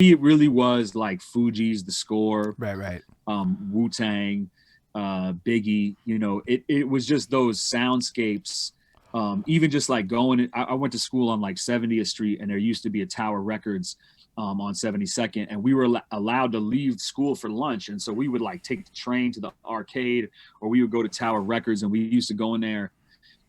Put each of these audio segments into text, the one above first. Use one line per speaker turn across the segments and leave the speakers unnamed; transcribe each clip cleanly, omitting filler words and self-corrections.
It really was like Fuji's The Score,
Right, right.
Wu-Tang, Biggie. It was just those soundscapes. Even just like I went to school on like 70th Street, and there used to be a Tower Records on 72nd, and we were allowed to leave school for lunch, and so we would like take the train to the arcade, or we would go to Tower Records, and we used to go in there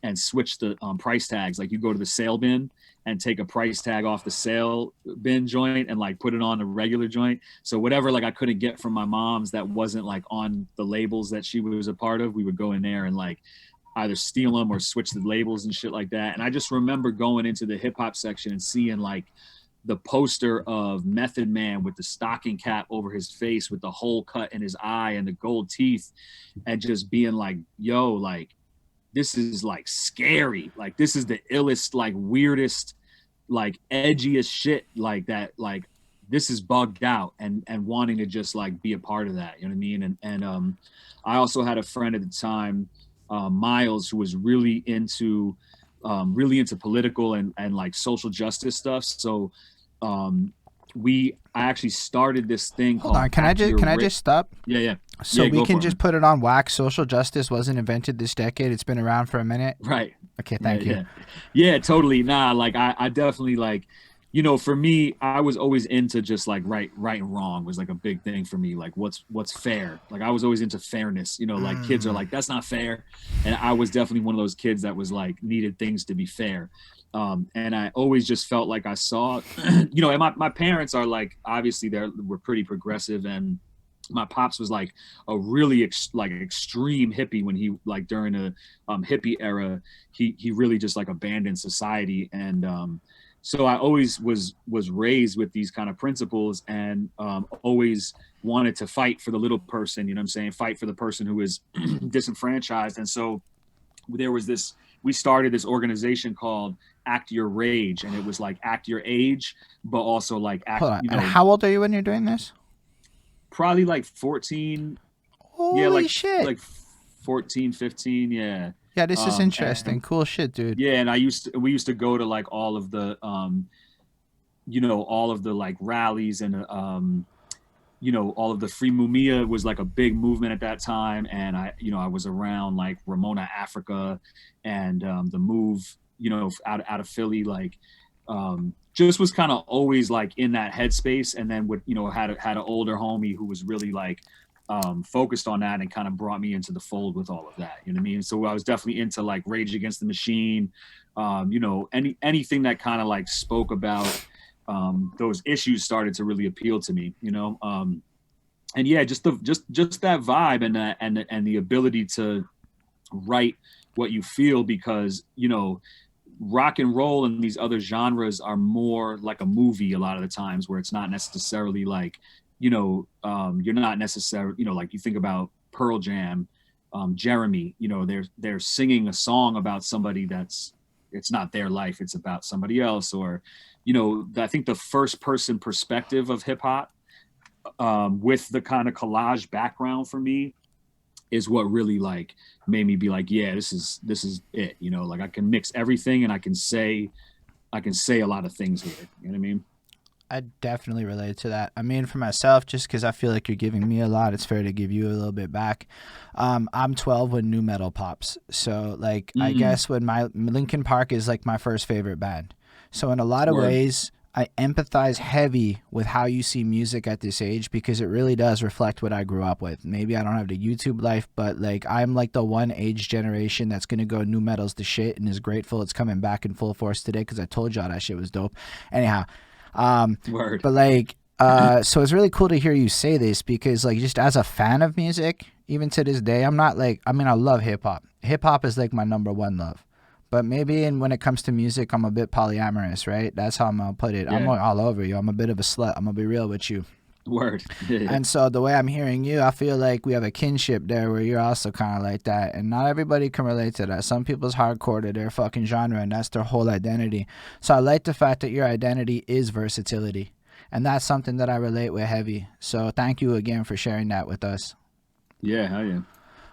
and switch the price tags. Like you go to the sale bin and take a price tag off the sale bin joint and like put it on a regular joint. So whatever like I couldn't get from my mom's that wasn't like on the labels that she was a part of, we would go in there and like either steal them or switch the labels and shit like that. And I just remember going into the hip hop section and seeing like the poster of Method Man with the stocking cap over his face with the hole cut in his eye and the gold teeth, and just being like, yo, like this is like scary. Like this is the illest, like weirdest, like edgiest shit like that. Like this is bugged out, and wanting to just like be a part of that. You know what I mean? And I also had a friend at the time, Miles, who was really into political and like social justice stuff. So I actually started this thing
Hold
called
on,
Act Your
can I
Rich.
just stop?
Yeah, yeah,
So
yeah.
we
Go
can
for it,
just
man.
put it on wax. Social justice wasn't invented this decade. It's been around for a minute.
Right.
Okay,
Yeah,
thank you.
yeah. Yeah, totally. Nah, like I definitely like, for me, I was always into just like right and wrong was like a big thing for me. Like what's fair. Like I was always into fairness. Like kids are
Mm.
like, that's not fair. And I was definitely one of those kids that was like needed things to be fair. And I always just felt like I saw, and my parents are like, obviously we're pretty progressive, and my pops was like a really like extreme hippie when he like during a hippie era. He really just like abandoned society, and so I always was raised with these kind of principles, and always wanted to fight for the little person. You know what I'm saying? Fight for the person who is disenfranchised. And so there was this. We started this organization called Act Your Rage, and it was like act your age, but also like
Hold
act.
on. And how old are you when you're doing this?
Probably like 14. Yeah,
Holy shit.
like 14, 15. Yeah.
Yeah, this is interesting.
And
Cool shit, dude.
yeah, and we used to go to like all of the all of the like rallies, and all of the Free Mumia was like a big movement at that time. And I was around like Ramona Africa, and the move, out of Philly, like just was kind of always like in that headspace. And then with had an older homie who was really like focused on that, and kind of brought me into the fold with all of that. You know what I mean? So I was definitely into like Rage Against the Machine, anything that kind of like spoke about those issues started to really appeal to me. And yeah, just that vibe, and the ability to write what you feel, because rock and roll and these other genres are more like a movie a lot of the times, where it's not necessarily like you're not necessarily, like you think about Pearl Jam, Jeremy, they're singing a song about somebody it's not their life, it's about somebody else. Or I think the first person perspective of hip hop, with the kind of collage background for me, is what really like made me be like, yeah, this is it. Like I can mix everything, and I can say a lot of things here. You know what I mean?
I definitely relate to that. I mean, for myself, just because I feel like you're giving me a lot, it's fair to give you a little bit back. I'm 12 when new metal pops. So, like, I guess when my Linkin Park is like my first favorite band. So, in a lot of
Word.
ways, I empathize heavy with how you see music at this age, because it really does reflect what I grew up with. Maybe I don't have the YouTube life, but like I'm like the one age generation that's gonna go new metal's the shit and is grateful it's coming back in full force today, because I told y'all that shit was dope. Anyhow,
Word.
but like, so it's really cool to hear you say this, because like just as a fan of music, even to this day, I'm not like, I mean, I love hip hop. Hip hop is like my number one love. But maybe when it comes to music, I'm a bit polyamorous, right? That's how I'm gonna put it. I'm
Yeah.
all over you. I'm a bit of a slut. I'm gonna be real with you.
Word. Yeah.
And so the way I'm hearing you, I feel like we have a kinship there, where you're also kind of like that. And not everybody can relate to that. Some people's hardcore to their fucking genre, and that's their whole identity. So I like the fact that your identity is versatility. And that's something that I relate with heavy. So thank you again for sharing that with us.
Yeah. Hell yeah.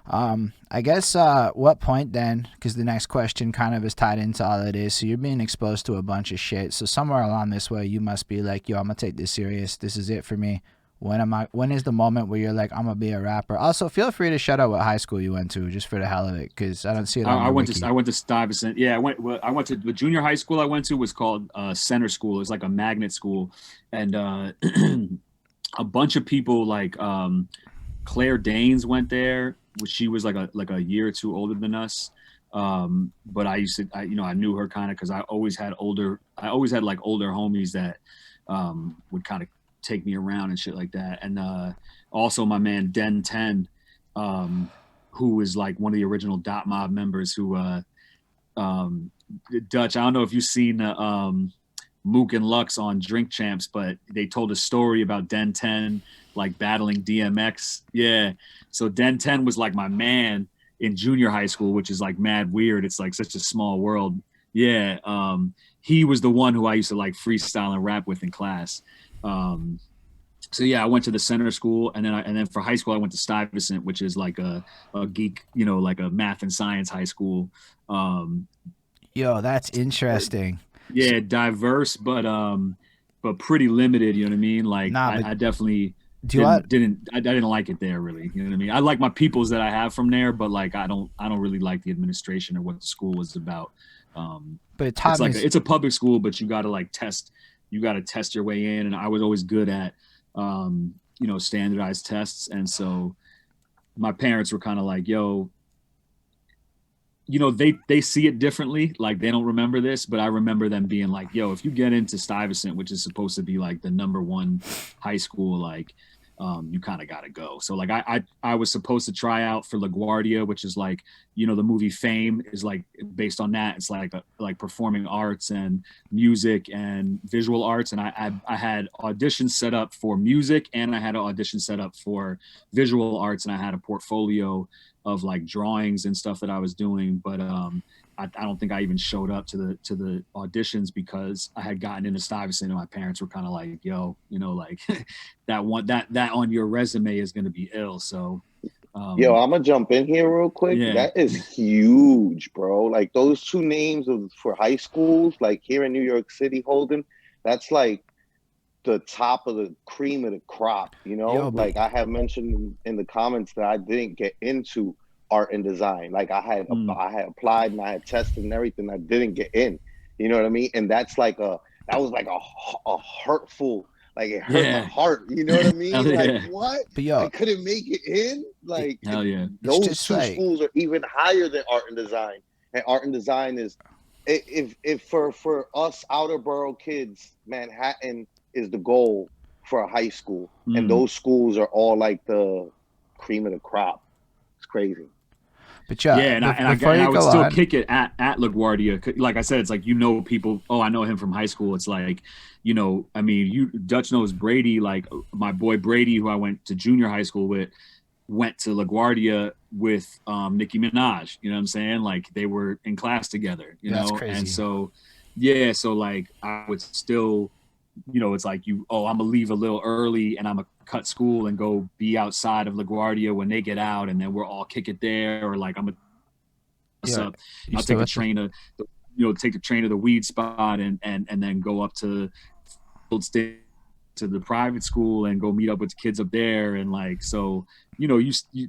I guess what point then? Because the next question kind of is tied into all of this. So you're being exposed to a bunch of shit. So somewhere along this way, you must be like, "Yo, I'm gonna take this serious. This is it for me." When am I? When is the moment where you're like, "I'm gonna be a rapper"? Also, feel free to shout out what high school you went to, just for the hell of it, because I don't see it on
I
your
went to
wiki.
Stuyvesant. Yeah, I went to the junior high school I went to was called Center School. It's like a magnet school, and a bunch of people like Claire Danes went there. She was like a year or two older than us. But I used to, I knew her kind of because I always had like older homies that would kind of take me around and shit like that. And also my man Den 10, um, who is like one of the original Dot Mob members who um, Dutch. I don't know if you've seen Mook and Lux on Drink Champs, but they told a story about Den 10 like battling DMX. Yeah. So Den 10 was like my man in junior high school, which is like mad weird. It's like such a small world. Yeah. He was the one who I used to like freestyle and rap with in class. Um, so yeah, I went to the center school, and then for high school I went to Stuyvesant, which is like a geek, like a math and science high school. Um,
Yo, that's interesting. S
yeah, diverse, but pretty limited. You know what I mean? Like
Nah, but
I definitely
do you want?
I didn't like it there really. You know what I mean? I like my peoples that I have from there, but like I don't really like the administration or what the school was about. Um,
But it
it's
taught me.
like it's a public school, but you got to test your way in, and I was always good at standardized tests, and so my parents were kind of like, yo, they see it differently. Like they don't remember this, but I remember them being like, "Yo, if you get into Stuyvesant, which is supposed to be like the number one high school, like, you kind of got to go." So like I was supposed to try out for LaGuardia, which is like the movie Fame is like based on that. It's like like performing arts and music and visual arts, and I had auditions set up for music, and I had an audition set up for visual arts, and I had a portfolio of like drawings and stuff that I was doing, but I don't think I even showed up to the auditions because I had gotten into Stuyvesant, and my parents were kind of like, "Yo, like that on your resume is going to be ill." So,
Yo,
um,
I'm gonna jump in here real quick.
yeah,
That is huge, bro. Like those two names for high schools, like here in New York City, Holden, that's like the top of the cream of the crop, you know?
Yo, but
Like I have mentioned in the comments that I didn't get into art and design. Like
mm,
I had applied and I had tested and everything. I didn't get in. You know what I mean? And that was like a hurtful, like it hurt my
yeah,
heart. You know what I mean?
hell
Like
yeah,
what?
but
I
yo,
couldn't make it in.
it,
Like
hell yeah,
it's
those
just
two
like,
schools are even higher than art and design. And art and design is if for us outer borough kids, Manhattan is the goal for a high school, and
mm.
those schools are all like the cream of the crop. It's crazy.
but yeah,
Yeah,
before
and
you
I would
go
still
on,
kick it at LaGuardia. Like I said, it's like people. Oh, I know him from high school. It's like, I mean, you Dutch knows Brady. Like my boy Brady, who I went to junior high school with, went to LaGuardia with Nicki Minaj. You know what I'm saying? Like they were in class together.
that's
And
crazy.
so yeah, so like I would still, it's like I'm gonna leave a little early and I'm gonna cut school and go be outside of LaGuardia when they get out, and then we're all kick it there, or like I'm gonna
Yo,
up.
you
I'll
still
take the
with me?
train to, take the train to the weed spot, and then go up to to the private school and go meet up with the kids up there, and like so you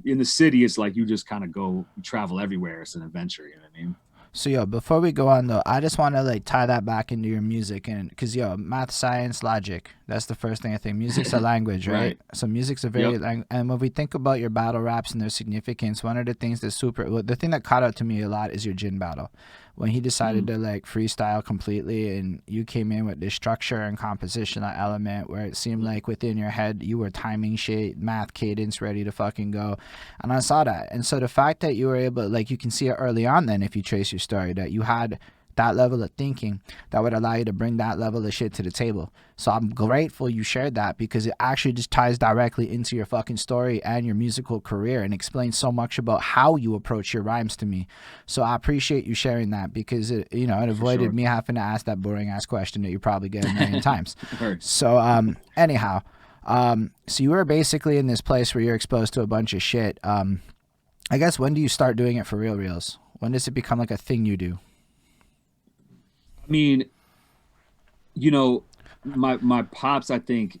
in the city it's like you just kind of you travel everywhere. It's an adventure. You know what I mean?
So yo, before we go on though, I just want to like tie that back into your music, and because yo, math, science, logic, that's the first thing I think. Music's a language, right?
Right.
So music's a
Yep.
and when we think about your battle raps and their significance, one of the things that's well, the thing that caught out to me a lot is your gin battle. When he decided
Mm.
to like freestyle completely, and you came in with this structure and compositional element where it seemed
Mm.
like within your head you were timing shit, math cadence ready to fucking go, and I saw that. And so the fact that you were able, like, you can see it early on, then if you trace your story, that you had that level of thinking that would allow you to bring that level of shit to the table. So I'm grateful you shared that, because it actually just ties directly into your fucking story and your musical career, and explains so much about how you approach your rhymes to me. So I appreciate you sharing that, because it
For
avoided
sure.
me having to ask that boring ass question that you probably get a million times.
Right.
So anyhow, so you were basically in this place where you're exposed to a bunch of shit. I guess when do you start doing it for reals? When does it become like a thing you do?
I mean, my pops, I think,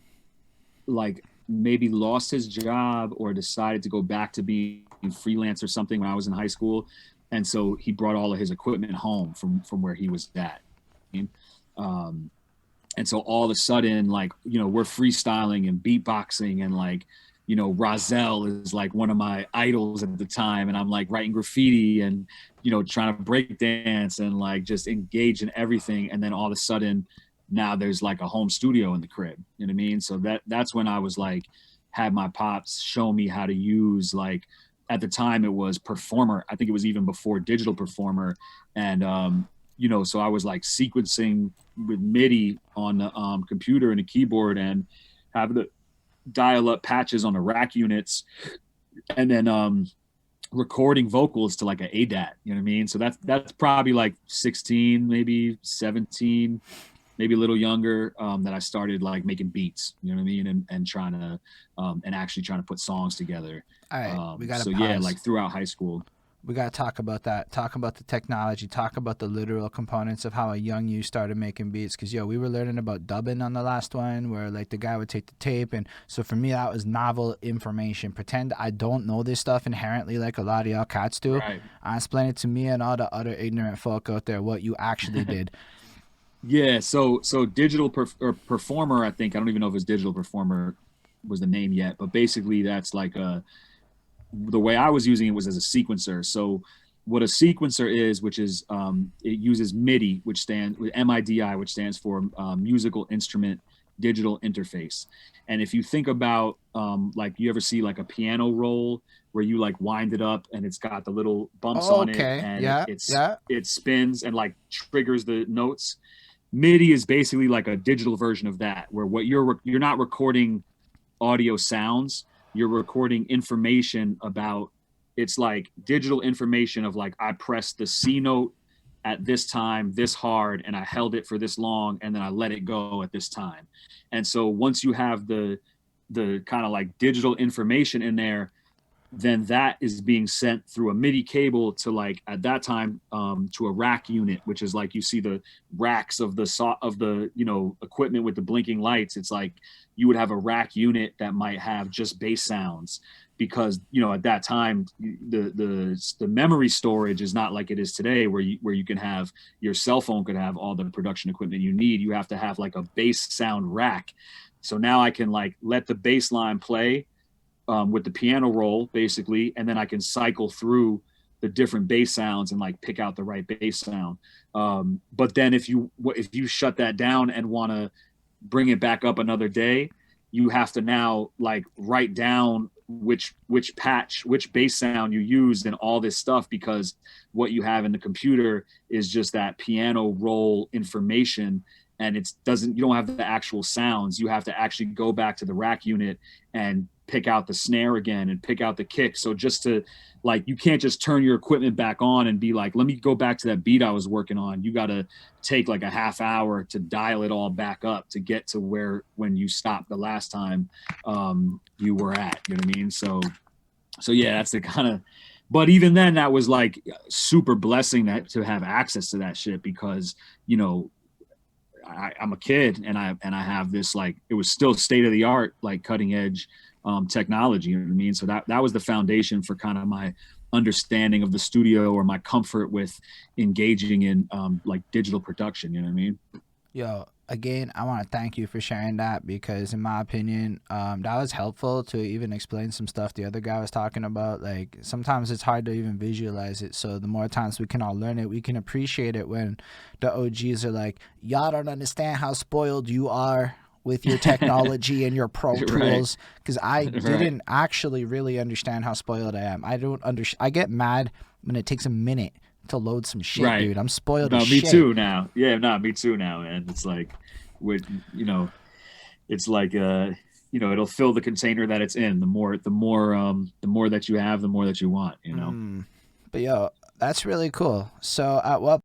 like maybe lost his job or decided to go back to being freelance or something when I was in high school, and so he brought all of his equipment home from where he was at. Um, and so all of a sudden, like, we're freestyling and beatboxing, and like, Rozelle is like one of my idols at the time, and I'm like writing graffiti and trying to break dance and like just engage in everything. And then all of a sudden, now there's like a home studio in the crib. You know what I mean? So that's when I was like, had my pops show me how to use, like, at the time it was Performer. I think it was even before Digital Performer. And so I was like sequencing with MIDI on the computer and a keyboard, and have the dial up patches on the rack units, and then recording vocals to like an ADAT. You know what I mean? So that's probably like 16, maybe 17, maybe a little younger, that I started like making beats. You know what I mean? And trying to and actually trying to put songs together.
All right, we got to
So
pause.
yeah, like throughout high school.
We got to talk about that. Talk about the technology. Talk about the literal components of how a young you started making beats. Because, we were learning about dubbing on the last one, where, like, the guy would take the tape. And so for me, that was novel information. Pretend I don't know this stuff inherently like a lot of y'all cats do.
Right.
Explain it to me and all the other ignorant folk out there what you actually did.
Yeah. So Digital Performer, I think, I don't even know if it's Digital Performer was the name yet, but basically that's like the way I was using it was as a sequencer. So what a sequencer is, which is it uses MIDI, which stands with MIDI, which stands for musical instrument digital interface. And if you think about like, you ever see like a piano roll where you like wind it up and it's got the little bumps on it, and it spins and like triggers the notes. MIDI is basically like a digital version of that, where what you're not recording audio sounds, you're recording information about, it's like digital information of like, I pressed the C note at this time, this hard, and I held it for this long, and then I let it go at this time. And so once you have the kind of like digital information in there, then that is being sent through a MIDI cable to, like, at that time, to a rack unit, which is like, you see the racks of the equipment with the blinking lights. It's like you would have a rack unit that might have just bass sounds, because at that time the memory storage is not like it is today, where you can have, your cell phone could have all the production equipment you need. You have to have like a bass sound rack. So now I can like let the bass line play with the piano roll, basically, and then I can cycle through the different bass sounds and like pick out the right bass sound. But then if you shut that down and want to bring it back up another day, you have to now like write down which bass sound you used and all this stuff, because what you have in the computer is just that piano roll information, and you don't have the actual sounds. You have to actually go back to the rack unit and pick out the snare again and pick out the kick. So just to, like, you can't just turn your equipment back on and be like, let me go back to that beat I was working on. You got to take like a half hour to dial it all back up to get to when you stopped the last time you were at, you know what I mean? So yeah, that's the kind of, but even then that was like super blessing to have access to that shit, because, I'm a kid and I have this, like, it was still state of the art, like cutting edge technology, you know what I mean? So that was the foundation for kind of my understanding of the studio, or my comfort with engaging in like digital production, you know what I mean?
Yo, again, I want to thank you for sharing that, because in my opinion, that was helpful to even explain some stuff the other guy was talking about. Like, sometimes it's hard to even visualize it, so the more times we can all learn it, we can appreciate it when the OGs are like, y'all don't understand how spoiled you are with your technology and your pro tools, because I didn't actually really understand how spoiled I am. I get mad when it takes a minute to load some shit, dude. I'm spoiled as shit.
Me too now. Yeah, me too now, man. It's like, it's like it'll fill the container that it's in. The more that you have, the more that you want,
But yo, that's really cool. So at what